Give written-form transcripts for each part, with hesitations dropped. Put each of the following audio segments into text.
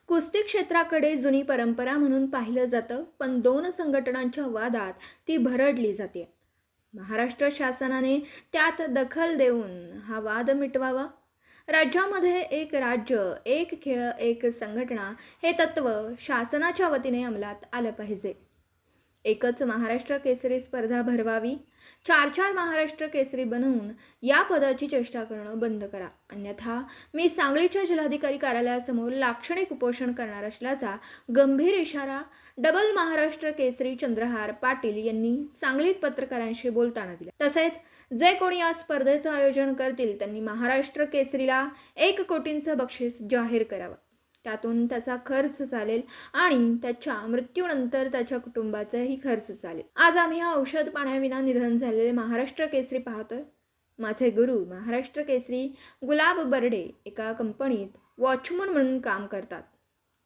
कुस्ती क्षेत्राकडे जुनी परंपरा म्हणून पाहिलं जातं, पण दोन संघटनांच्या वादात ती भरडली जाते. महाराष्ट्र शासनाने त्यात दखल देऊन हा वाद मिटवावा. राज्यामध्ये एक राज्य, एक खेळ, एक संघटना हे तत्त्व शासनाच्या वतीने अंमलात आलं पाहिजे. एकच महाराष्ट्र केसरी स्पर्धा भरवावी. चार चार महाराष्ट्र केसरी बनवून या पदाची चेष्टा करणं बंद करा, अन्यथा मी सांगलीच्या जिल्हाधिकारी कार्यालयासमोर लाक्षणिक उपोषण करणार असल्याचा गंभीर इशारा डबल महाराष्ट्र केसरी चंद्रहार पाटील यांनी सांगलीत पत्रकारांशी बोलताना दिला. तसेच जे कोणी या स्पर्धेचं आयोजन करतील त्यांनी महाराष्ट्र केसरीला 1 कोटींचं बक्षीस जाहीर करावं. त्यातून त्याचा खर्च चालेल आणि त्याच्या मृत्यूनंतर त्याच्या कुटुंबाचाही खर्च चालेल. आज आम्ही हा औषध पाण्याविना निधन झालेले महाराष्ट्र केसरी पाहतोय. माझे गुरु महाराष्ट्र केसरी गुलाब बर्डे एका कंपनीत वॉचमन म्हणून काम करतात,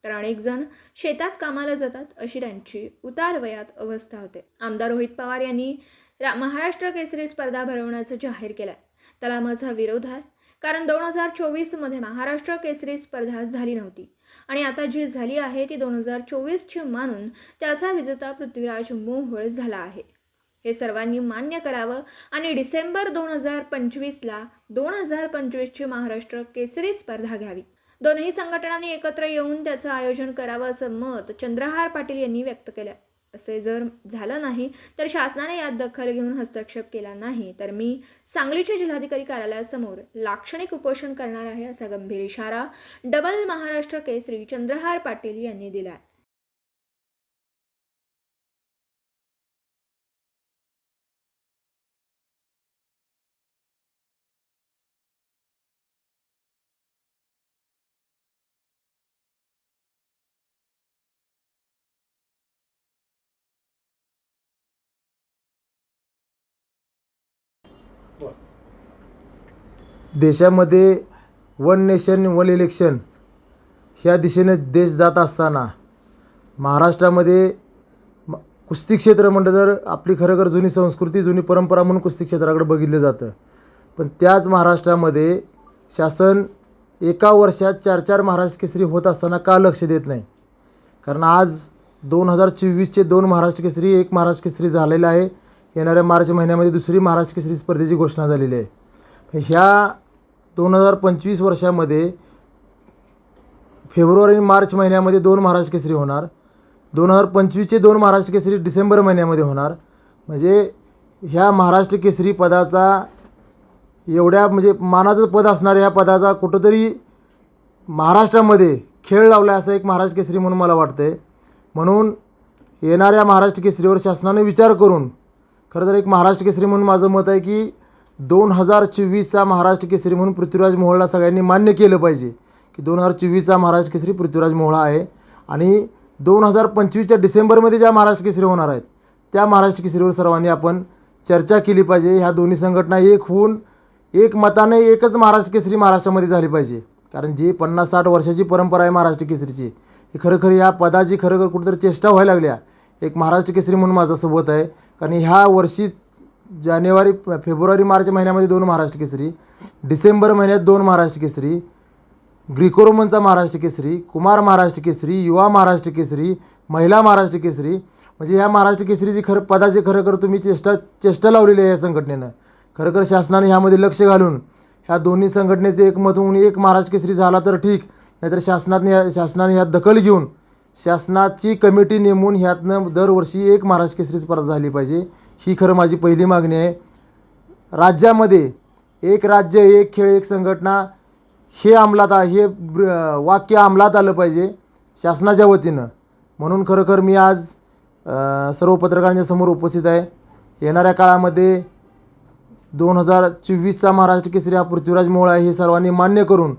तर अनेक जण शेतात कामाला जातात, अशी त्यांची उतारवयात अवस्था होते. आमदार रोहित पवार यांनी महाराष्ट्र केसरी स्पर्धा भरवण्याचं जाहीर केलंय. त्याला माझा विरोध आहे, कारण 2024मध्ये महाराष्ट्र केसरी स्पर्धा झाली नव्हती आणि आता जी झाली आहे ती 2024ची मानून त्याचा विजेता पृथ्वीराज मोहोळ झाला आहे. हे सर्वांनी मान्य करावं आणि डिसेंबर 2025ला 2025ची महाराष्ट्र केसरी स्पर्धा घ्यावी. दोन्ही संघटनांनी एकत्र येऊन त्याचं आयोजन करावं असं मत चंद्रहार पाटील यांनी व्यक्त केलं. असे जर झालं नाही तर शासनाने यात दखल घेऊन हस्तक्षेप केला नाही तर मी सांगलीच्या जिल्हाधिकारी कार्यालयासमोर लाक्षणिक उपोषण करणार आहे, असा गंभीर इशारा डबल महाराष्ट्र केसरी चंद्रहार पाटील यांनी दिला. देशामध्ये वन नेशन वन इलेक्शन ह्या दिशेने देश जात असताना महाराष्ट्रामध्ये कुस्ती क्षेत्र म्हटलं तर आपली खरोखर जुनी संस्कृती, जुनी परंपरा म्हणून कुस्ती क्षेत्राकडे बघितलं जातं. पण त्याच महाराष्ट्रामध्ये शासन एका वर्षात 4-4 महाराष्ट्र केसरी होत असताना का लक्ष देत नाही? कारण आज 2024चे 2 महाराष्ट्र केसरी, 1 महाराष्ट्र केसरी झालेलं आहे. येणाऱ्या मार्च महिन्यामध्ये दुसरी महाराष्ट्र केसरी स्पर्धेची घोषणा झालेली आहे. ह्या 2025 वर्षामध्ये फेब्रुवारी आणि मार्च महिन्यामध्ये 2 महाराष्ट्र केसरी होणार. 2025चे 2 महाराष्ट्र केसरी डिसेंबर महिन्यामध्ये होणार. म्हणजे ह्या महाराष्ट्र केसरी पदाचा एवढ्या म्हणजे मानाचं पद असणाऱ्या ह्या पदाचा कुठंतरी महाराष्ट्रामध्ये खेळ लावला असा एक महाराष्ट्र केसरी म्हणून मला वाटतं आहे. म्हणून येणाऱ्या महाराष्ट्र केसरीवर शासनाने विचार करून खरं तर एक महाराष्ट्र केसरी म्हणून माझं मत आहे की 2024चा महाराष्ट्र केसरी म्हणून पृथ्वीराज मोहोळला सगळ्यांनी मान्य केलं पाहिजे की 2024चा महाराष्ट्र केसरी पृथ्वीराज मोहोळ आहे. आणि 2025च्या डिसेंबरमध्ये ज्या महाराष्ट्र केसरी होणार आहेत त्या महाराष्ट्र केसरीवर सर्वांनी आपण चर्चा केली पाहिजे. ह्या दोन्ही संघटना एक होऊन एक मताने एकच महाराष्ट्र केसरी महाराष्ट्रामध्ये झाली पाहिजे. कारण जी 50-60 वर्षाची परंपरा आहे महाराष्ट्र केसरीची, ही खरोखर या पदाची खरोखर कुठेतरी चेष्टा व्हायला लागल्या. एक महाराष्ट्र केसरी म्हणून माझं सोबत आहे. कारण ह्या वर्षी फेब्रुवारी मार्च महिन्यामध्ये 2 महाराष्ट्र केसरी, डिसेंबर महिन्यात 2 महाराष्ट्र केसरी, ग्रीको-रोमनचा महाराष्ट्र केसरी, कुमार महाराष्ट्र केसरी, युवा महाराष्ट्र केसरी, महिला महाराष्ट्र केसरी. म्हणजे ह्या महाराष्ट्र केसरीची पदाची खरोखर तुम्ही चेष्टा लावलेली आहे या संघटनेनं. खरोखर शासनाने ह्यामध्ये लक्ष घालून ह्या दोन्ही संघटनेचे एकमत होऊन एक महाराष्ट्र केसरी झाला तर ठीक, नाहीतर शासनाने ह्यात दखल घेऊन शासनाची कमिटी नेमून ह्यातनं दरवर्षी 1 महाराष्ट्र केसरी स्पर्धा झाली पाहिजे. ही खरं माझी पहिली मागणी आहे. राज्यामध्ये एक राज्य, एक खेळ, एक संघटना हे वाक्य अंमलात आलं पाहिजे शासनाच्या वतीनं. म्हणून खरोखर मी आज सर्व पत्रकारांच्या समोर उपस्थित आहे. येणाऱ्या काळामध्ये 2024चा महाराष्ट्र केसरी हा पृथ्वीराज मोहोळ आहे हे सर्वांनी मान्य करून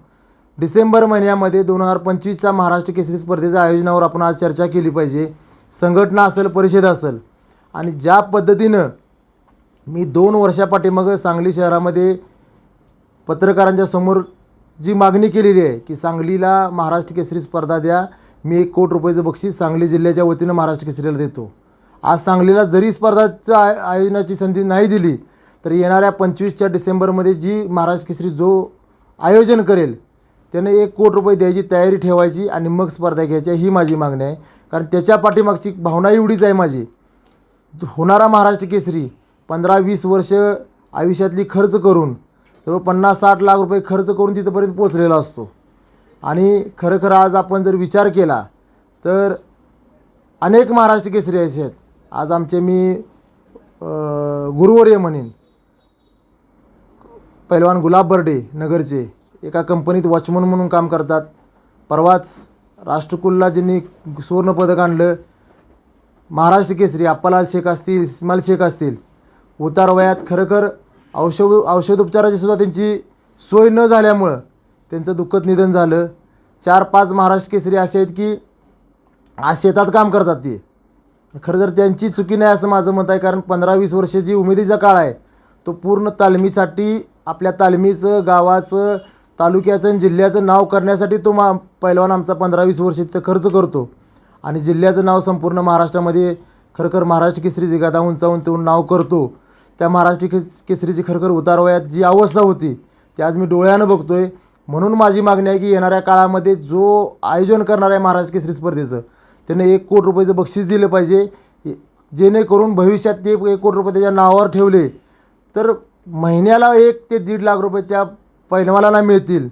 डिसेंबर महिन्यामध्ये 2025चा महाराष्ट्र केसरी स्पर्धेच्या आयोजनावर आपण आज चर्चा केली पाहिजे. संघटना असेल, परिषद असेल. आणि ज्या पद्धतीनं मी 2 वर्षापाठीमागं सांगली शहरामध्ये पत्रकारांच्या समोर जी मागणी केलेली आहे की सांगलीला महाराष्ट्र केसरी स्पर्धा द्या, मी 1 कोटी रुपयाचं बक्षीस सांगली जिल्ह्याच्या वतीनं महाराष्ट्र केसरीला देतो. आज सांगलीला जरी स्पर्धाचं आयोजनाची संधी नाही दिली तर येणाऱ्या 25च्या डिसेंबरमध्ये जी महाराष्ट्र केसरी जो आयोजन करेल त्याने 1 कोटी रुपये द्यायची तयारी ठेवायची आणि मग स्पर्धा घ्यायच्या, ही माझी मागणी आहे. कारण त्याच्या पाठीमागची भावना एवढीच आहे माझी. होणारा महाराष्ट्र केसरी 15-20 वर्ष आयुष्यातली खर्च करून तो 50-60 लाख रुपये खर्च करून तिथंपर्यंत पोचलेला असतो. आणि खरं आज आपण जर विचार केला तर अनेक महाराष्ट्र केसरी असे आहेत. आज आमचे मी गुरुवर्य म्हणेन, पैलवान गुलाब बर्डे नगरचे एका कंपनीत वॉचमन म्हणून काम करतात. परवाच राष्ट्रकुलला ज्यांनी सुवर्णपदक आणलं, महाराष्ट्र केसरी अप्पालाल शेख असतील, इस्माईल शेख असतील, उतार वयात खरं औषधोपचाराची सुद्धा त्यांची सोय न झाल्यामुळं त्यांचं दुःखद निधन झालं. 4-5 महाराष्ट्र केसरी असे आहेत की आज शेतात काम करतात. ते खरं तर त्यांची चुकी नाही असं माझं मत आहे. कारण 15-20 वर्षाची उमेदीचा काळ आहे, तो पूर्ण तालमीसाठी, आपल्या तालमीचं, गावाचं, तालुक्याचं आणि जिल्ह्याचं नाव करण्यासाठी तो पैलवान आमचा 15-20 वर्ष तिथं खर्च करतो. आणि जिल्ह्याचं नाव संपूर्ण महाराष्ट्रामध्ये खरं महाराष्ट्र केसरी जगात उंचावून तो नाव करतो. त्या महाराष्ट्र केसरीची खरं उतारवयात जी अवस्था होती ती आज मी डोळ्यानं बघतो आहे. म्हणून माझी मागणी आहे की येणाऱ्या काळामध्ये जो आयोजन करणार आहे महाराष्ट्र केसरी स्पर्धेचं, त्याने 1 कोटी रुपयाचं बक्षीस दिलं पाहिजे. जेणेकरून भविष्यात ते 1 कोटी रुपये त्याच्या नावावर ठेवले तर महिन्याला 1 ते 1.5 लाख रुपये त्या पैलवानाला मिळतील.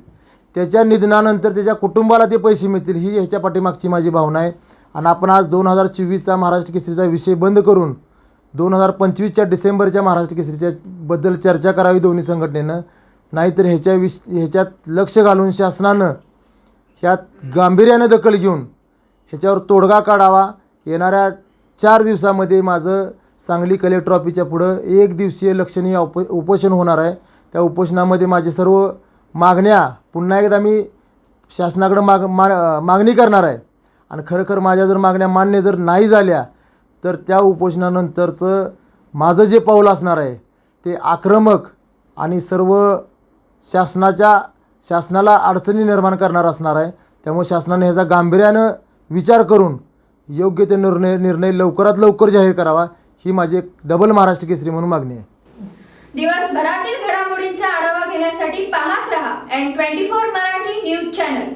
त्याच्या निधनानंतर त्याच्या कुटुंबाला ते पैसे मिळतील, ही ह्याच्या पाठीमागची माझी भावना आहे. आणि आपण आज 2024चा महाराष्ट्र केसरीचा विषय बंद करून 2025च्या डिसेंबरच्या महाराष्ट्र केसरीच्या बद्दल चर्चा करावी दोन्ही संघटनेनं. नाहीतर ह्याच्यात लक्ष घालून शासनानं ह्यात गांभीर्यानं दखल घेऊन ह्याच्यावर तोडगा काढावा. येणाऱ्या 4 दिवसामध्ये माझं सांगली कलेक्टर ऑफिसच्या पुढं 1 दिवसीय लक्षणीय उपोषण होणार आहे. त्या उपोषणामध्ये माझे सर्व मागण्या पुन्हा एकदा मी शासनाकडं मागणी करणार आहे. आणि खरं माझ्या जर मागण्या मान्य जर नाही झाल्या तर त्या उपोषणानंतरचं माझं जे पाऊल असणार आहे ते आक्रमक आणि सर्व शासनाला अडचणी निर्माण करणार असणार आहे. त्यामुळे शासनाने ह्याचा गांभीर्यानं विचार करून योग्य ते निर्णय लवकरात लवकर जाहीर करावा, ही माझी एक डबल महाराष्ट्र केसरी म्हणून मागणी आहे. दिवसभरातील घडामोडींचा आढावा घेण्यासाठी पाहत रहा N24 मराठी न्यूज चॅनल.